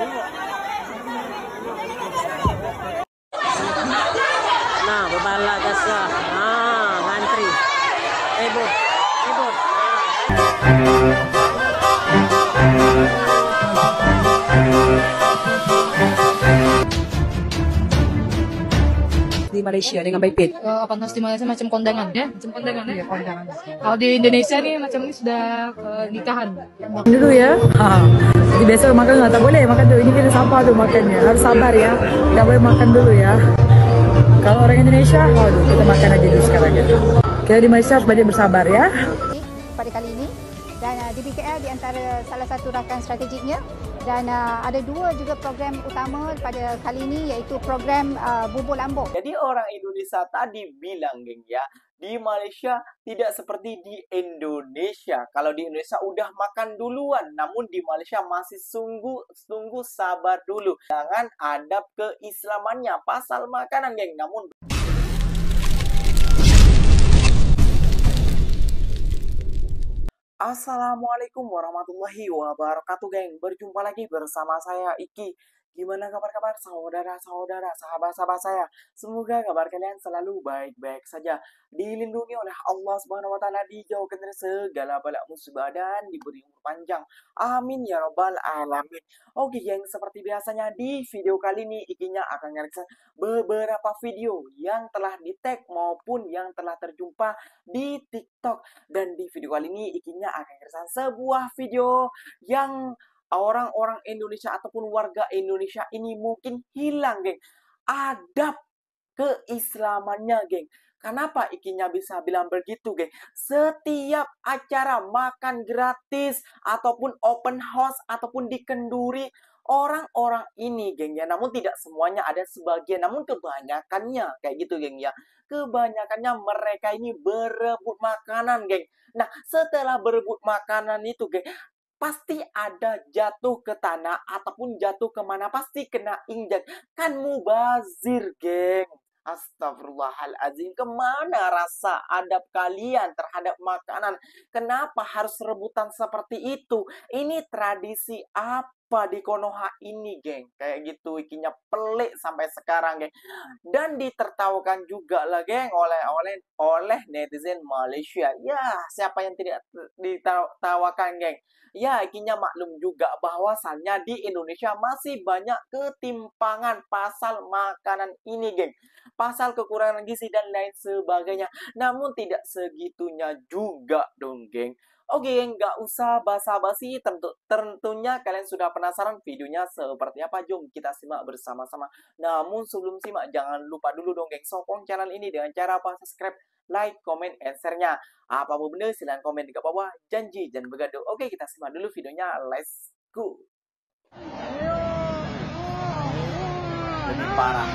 Nah, bebala guys ya. Nah, ngantri. Ribut. Ribut. Di Malaysia dengan Baipit. Panas di Malaysia macam kondangan ya, macam kondangan ya. Iya, kondangan. Kalau di Indonesia nih macam ini sudah nikahan. Dulu ya. Jadi biasa makan nggak tak boleh makan dulu. Ini kita sampah tuh makannya. Harus sabar ya. Tidak boleh makan dulu ya. Kalau orang Indonesia, waduh kita makan aja dulu sekarang ya. Kita di Malaysia harus banyak bersabar ya. Pada kali ini dan DBKL di antara salah satu rakan strategiknya dan ada dua juga program utama pada kali ini iaitu program Bubur Lambung. Jadi orang Indonesia tadi bilang geng ya, di Malaysia tidak seperti di Indonesia. Kalau di Indonesia udah makan duluan, namun di Malaysia masih sungguh sabar dulu. Jangan adab keislamannya pasal makanan geng. Namun Assalamualaikum warahmatullahi wabarakatuh geng. Berjumpa lagi bersama saya Iki. Gimana kabar-kabar saudara-saudara, sahabat-sahabat saya? Semoga kabar kalian selalu baik-baik saja. Dilindungi oleh Allah Subhanahu wa taala, dijauhkan dari segala bala musibah dan diberi umur panjang. Amin ya rabbal alamin. Oke geng, seperti biasanya di video kali ini Ikinya akan ngereaksi beberapa video yang telah di-tag maupun yang telah terjumpa di TikTok. Dan di video kali ini Ikinya akan ngereaksi sebuah video yang orang-orang Indonesia ataupun warga Indonesia ini mungkin hilang, geng. Adab keislamannya, geng. Kenapa Ikinya bisa bilang begitu, geng? Setiap acara makan gratis ataupun open house ataupun dikenduri orang-orang ini, geng ya. Namun tidak semuanya, ada sebagian, namun kebanyakannya kayak gitu, geng ya. Kebanyakannya mereka ini berebut makanan, geng. Nah, setelah berebut makanan itu, geng, pasti ada jatuh ke tanah ataupun jatuh kemana, pasti kena injak. Kan mubazir, geng. Astagfirullahaladzim. Kemana rasa adab kalian terhadap makanan? Kenapa harus rebutan seperti itu? Ini tradisi apa di Konoha ini, geng? Kayak gitu, Ikinya pelik sampai sekarang, geng. Dan ditertawakan juga lah, geng, oleh netizen Malaysia. Ya, siapa yang tidak ditertawakan, geng? Ya, Ikinya maklum juga bahwasannya di Indonesia masih banyak ketimpangan pasal makanan ini, geng. Pasal kekurangan gizi dan lain sebagainya. Namun tidak segitunya juga dong, geng. Oke, geng, nggak usah basa-basi. Tentunya kalian sudah penasaran videonya seperti apa. Jom kita simak bersama-sama. Namun sebelum simak, jangan lupa dulu dong, geng. Sokong channel ini dengan cara subscribe, like, comment, and share-nya. Apapun bener, silahkan komen di bawah. Janji, jangan begaduh. Oke, kita simak dulu videonya. Let's go. Lebih parah.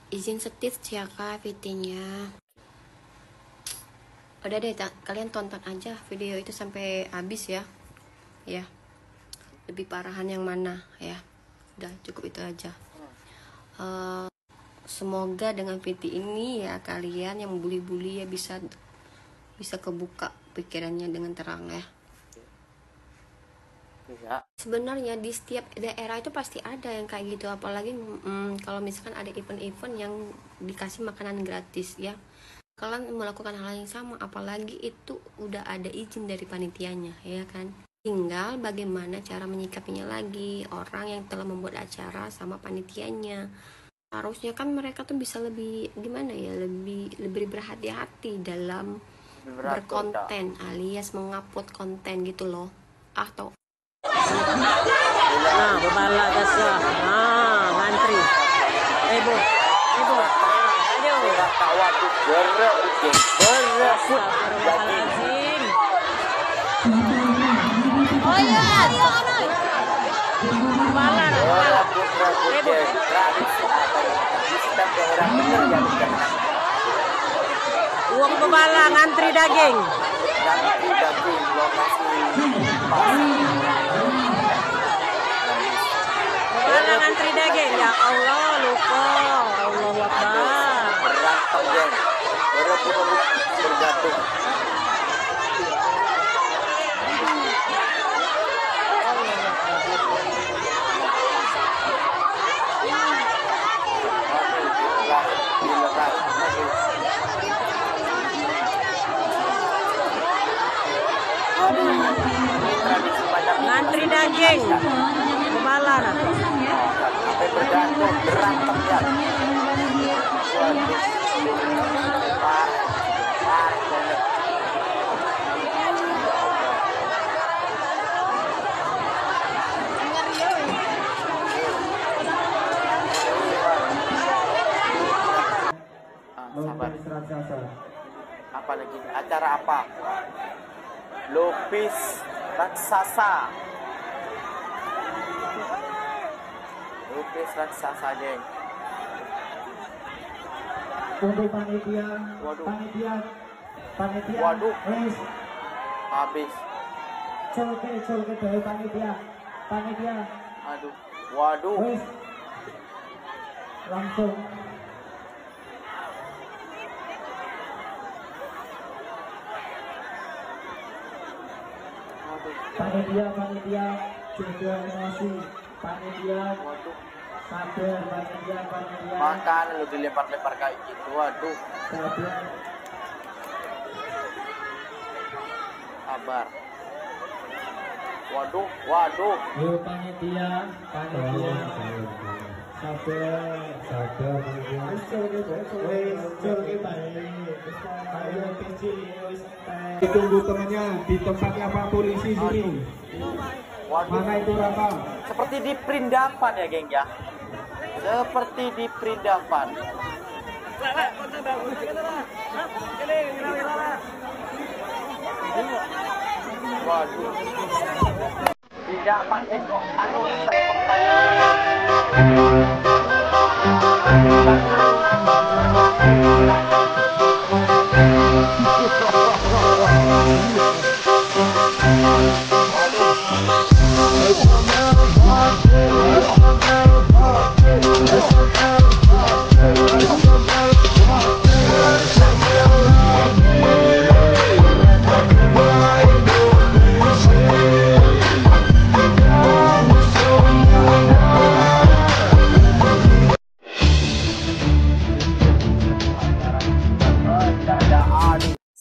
Izin setit ya kak VT-nya. Udah deh, kalian tonton aja video itu sampai habis ya. Ya. Lebih parahan yang mana ya. Udah cukup itu aja. Semoga dengan VT ini ya kalian yang bully-bully ya bisa kebuka pikirannya dengan terang ya. Sebenarnya di setiap daerah itu pasti ada yang kayak gitu, apalagi kalau misalkan ada event-event yang dikasih makanan gratis ya. Kalian melakukan hal yang sama, apalagi itu udah ada izin dari panitianya ya kan. Tinggal bagaimana cara menyikapinya lagi orang yang telah membuat acara sama panitianya. Harusnya kan mereka tuh bisa lebih gimana ya, lebih berhati-hati dalam berkonten alias mengupload konten gitu loh. Atau Nah, bebala guys ya. Nah, ngantri. Ribut. Ribut. Aduh. Kawat tuh berebut, geng. Berebut. Astagfirullahaladzim. Oh iya, Bebala. Ribut. Uang bebala ngantri daging. Bebala ngantri daging. Ya Allah, lupa. Allahu Akbar. Berantem, geng. Berebut berjatuh. geng. Kebalan. Sampai bergantung, berantem ya. Waduh. Parah banget. Sabar. Apa lagi? Acara apa? Lupis raksasa. Lupis raksasa, geng. Untuk panitia, Waduh. panitia, Waduh. wes, Habis. colke dari panitia, Aduh. Waduh. wes, langsung. Panitia, jaga emosi, panitia, Waduh. sabar, panitia, Makan lu dilempar-lempar kayak gitu. Waduh. sabar. Sabar. Waduh. Yuk panitia, sabar, panitia. Wes, colke baik. Ayo kecil, wes. Ditunggu temannya di tempatnya Pak Polisi sini. Waduh. Mana itu Rafa? Seperti di perindapan ya, geng ya. Seperti di perindapan. Waduh. Perindapan anu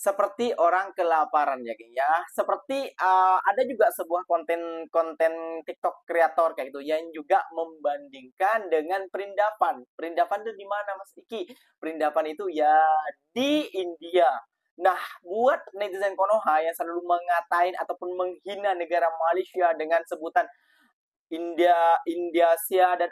seperti orang kelaparan ya, geng ya. Seperti ada juga sebuah konten TikTok kreator kayak gitu yang juga membandingkan dengan perindapan. Perindapan itu di mana, Mas Iki? Perindapan itu ya di India. Nah, buat netizen Konoha yang selalu mengatain ataupun menghina negara Malaysia dengan sebutan India dan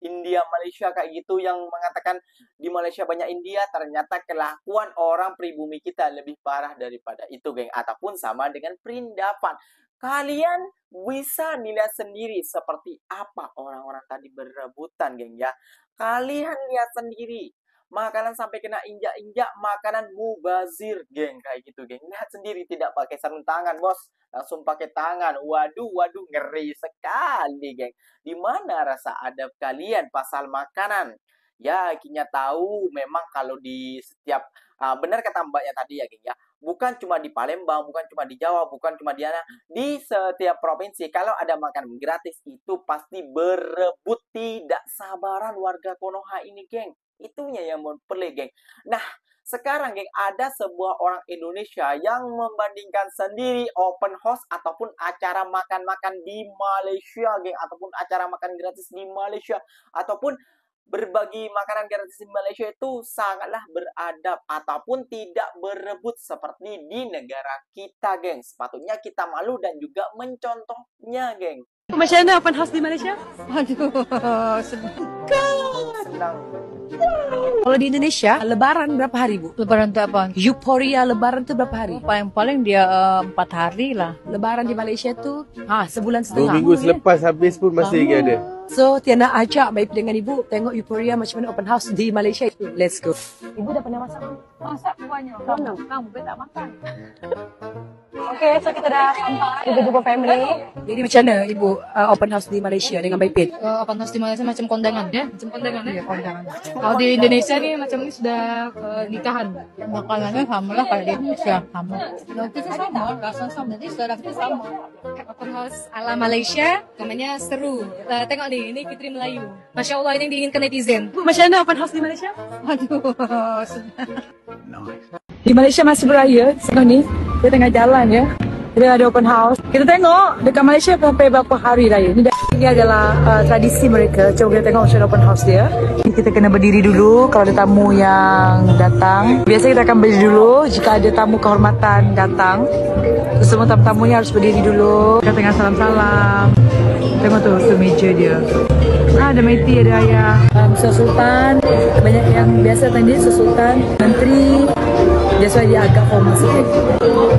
India Malaysia kayak gitu, yang mengatakan di Malaysia banyak India, ternyata kelakuan orang pribumi kita lebih parah daripada itu, geng, ataupun sama dengan perindapan. Kalian bisa nilai sendiri seperti apa orang-orang tadi berebutan, geng ya. Kalian lihat sendiri. Makanan sampai kena injak-injak, makanan mubazir, geng, kayak gitu, geng. Lihat sendiri, tidak pakai sarung tangan, bos, langsung pakai tangan. Waduh, ngeri sekali, geng. Di mana rasa adab kalian pasal makanan? Ya, Kinya tahu memang kalau di setiap benar kata mbaknya tadi ya, geng ya. Bukan cuma di Palembang, bukan cuma di Jawa, bukan cuma di setiap provinsi. Kalau ada makanan gratis itu pasti berebut tidak sabaran warga Konoha ini, geng. Itunya yang pelik, geng. Nah, sekarang, geng, ada sebuah orang Indonesia yang membandingkan sendiri open house ataupun acara makan-makan di Malaysia, geng, ataupun acara makan gratis di Malaysia, ataupun berbagi makanan gratis di Malaysia itu sangatlah beradab ataupun tidak berebut seperti di negara kita, geng. Sepatutnya kita malu dan juga mencontohnya, geng. Macam mana open house di Malaysia? Aduh, Senang. kalau di Indonesia, Lebaran berapa hari, Bu? Lebaran itu apa? Euforia Lebaran itu berapa hari? Paling dia 4 hari lah. Lebaran di Malaysia tuh, sebulan 2 setengah. minggu selepas habis pun masih lagi ada. So, Tiana ajak baik dengan Ibu tengok Euforia macam mana open house di Malaysia. Let's go. Ibu dah pernah masak? Masak banyak. Kamu tak makan. Okay, so kita dah sampai Ibu family. Jadi macam mana Ibu open house di Malaysia dengan Baipit? Open house di Malaysia macam kondangan ya? Macam kondangan ya? Kondangan. Kalau di Indonesia nih macam ini sudah nikahan. Makanannya sama lah kayak di Indonesia. Sama. Kita sama, rasa sama. Jadi saudara kita sama. Open house ala Malaysia, namanya seru. Tengok nih, ini Fitri Melayu. Masya Allah, ini yang diinginkan netizen. Bu, macam mana open house di Malaysia? Aduh, Di Malaysia masih beraya, sekarang ni kita tengah jalan ya. Dia ada open house. Kita tengok dekat Malaysia sampai berapa hari raya. Ini adalah tradisi mereka. Coba kita tengok macam open house dia. Kita kena berdiri dulu kalau ada tamu yang datang. Biasa kita akan berdiri dulu jika ada tamu kehormatan datang. Terus semua tamu-tamunya harus berdiri dulu. Kita tengah salam-salam. Tengok tu meja dia. Ada Maiti, ada ayah. Sultan, banyak yang biasa tadi Sultan, menteri. Biasa dia agak formal sikit.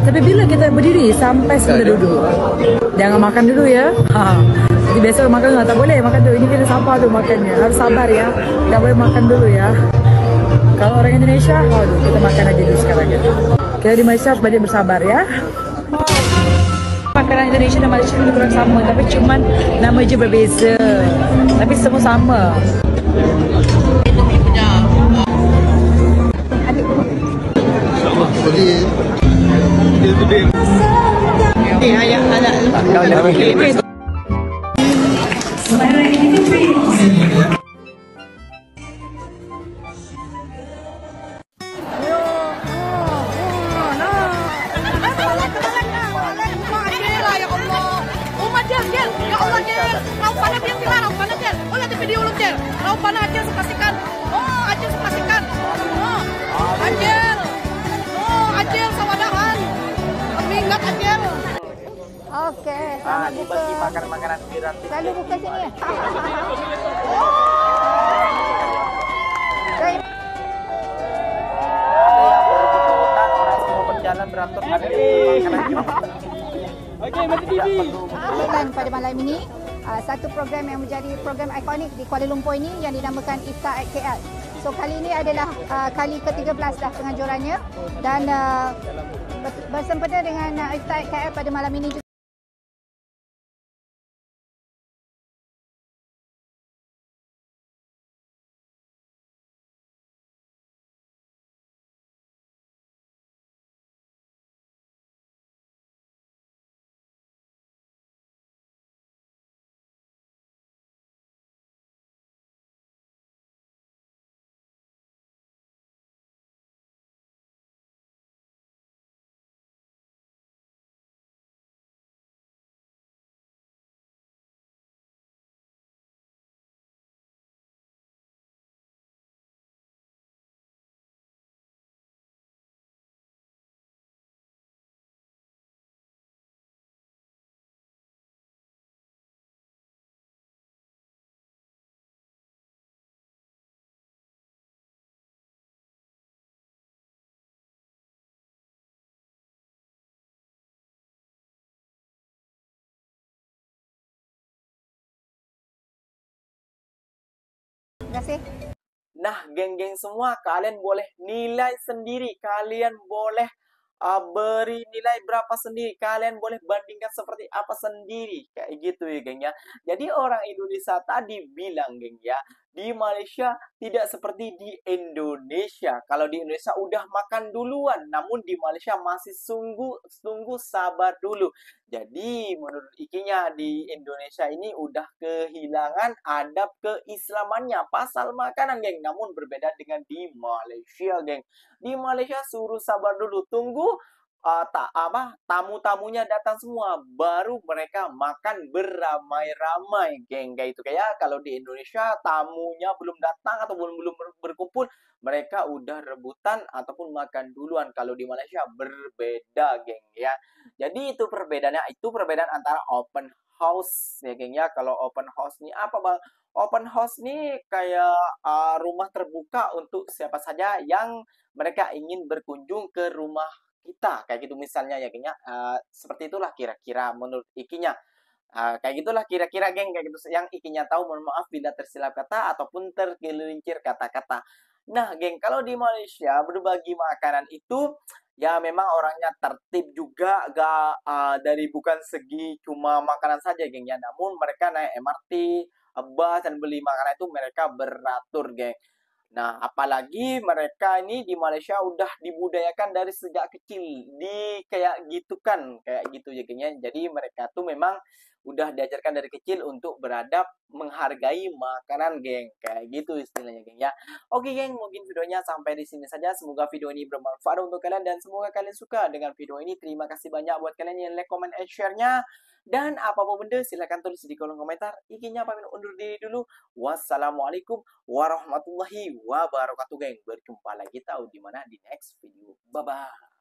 Tapi bila kita berdiri sampai kita duduk. Jangan makan dulu ya. Jadi biasa makan tak boleh makan dulu. Ini kita sabar tu makannya. Harus sabar ya. Tak boleh makan dulu ya. Kalau orang Indonesia, kita makan aja dulu sekarang ya. Kita di Malaysia sebagai bersabar ya. Makanan Indonesia dan Malaysia lebih kurang sama, tapi cuman nama je berbeza. Tapi semua sama. Oke, selamat buka. Dibagi makanan-makanan gratis. Selalu buka sini ya. Ada yang berkebutuhan, orang semua berjalan beratur, ada yang makanan. Dan pada malam ini, satu program yang menjadi program ikonik di Kuala Lumpur ini yang dinamakan Iftar at KL. So kali ini adalah kali ke-13 dah penganjurannya dan bersempena dengan Iftar at KL pada malam ini juga. Terima kasih. Nah, geng-geng semua, kalian boleh nilai sendiri. Kalian boleh beri nilai berapa sendiri. Kalian boleh bandingkan seperti apa sendiri. Kayak gitu ya, geng ya. Jadi orang Indonesia tadi bilang, geng ya, di Malaysia tidak seperti di Indonesia. Kalau di Indonesia udah makan duluan, namun di Malaysia masih sungguh sabar dulu. Jadi menurut ikinya di Indonesia ini udah kehilangan adab keislamannya pasal makanan, geng. Namun berbeda dengan di Malaysia, geng. Di Malaysia suruh sabar dulu, tunggu tamu-tamunya datang semua, baru mereka makan beramai-ramai, geng. Kayak itu. Kayak kalau di Indonesia tamunya belum datang atau belum berkumpul, mereka udah rebutan ataupun makan duluan. Kalau di Malaysia berbeda, geng ya. Jadi itu perbedaannya, itu perbedaan antara open house ya, geng ya. Kalau open house nih apa, Bang? Open house nih kayak rumah terbuka untuk siapa saja yang mereka ingin berkunjung ke rumah kita, kayak gitu misalnya ya, geng ya. Seperti itulah kira-kira menurut ikinya. Kayak gitulah kira-kira, geng, kayak gitu yang ikinya tahu. Mohon maaf bila tersilap kata ataupun tergelincir kata-kata. Nah, geng, kalau di Malaysia berbagi makanan itu ya memang orangnya tertib juga, gak dari bukan segi cuma makanan saja, geng ya. Namun mereka naik MRT, bus dan beli makanan itu mereka beratur, geng. Nah, apalagi mereka ini di Malaysia udah dibudayakan dari sejak kecil, di kayak gitu kan, kayak gitu ya, geng ya. Jadi mereka tuh memang udah diajarkan dari kecil untuk beradab, menghargai makanan, geng. Kayak gitu istilahnya, geng ya. Oke, geng, mungkin videonya sampai di sini saja. Semoga video ini bermanfaat untuk kalian dan semoga kalian suka dengan video ini. Terima kasih banyak buat kalian yang like, comment, and share-nya. Dan apapun benda silahkan tulis di kolom komentar. Ikinya pamit undur diri dulu. Wassalamualaikum warahmatullahi wabarakatuh, geng. Berjumpa lagi tahu di mana di next video. Bye bye.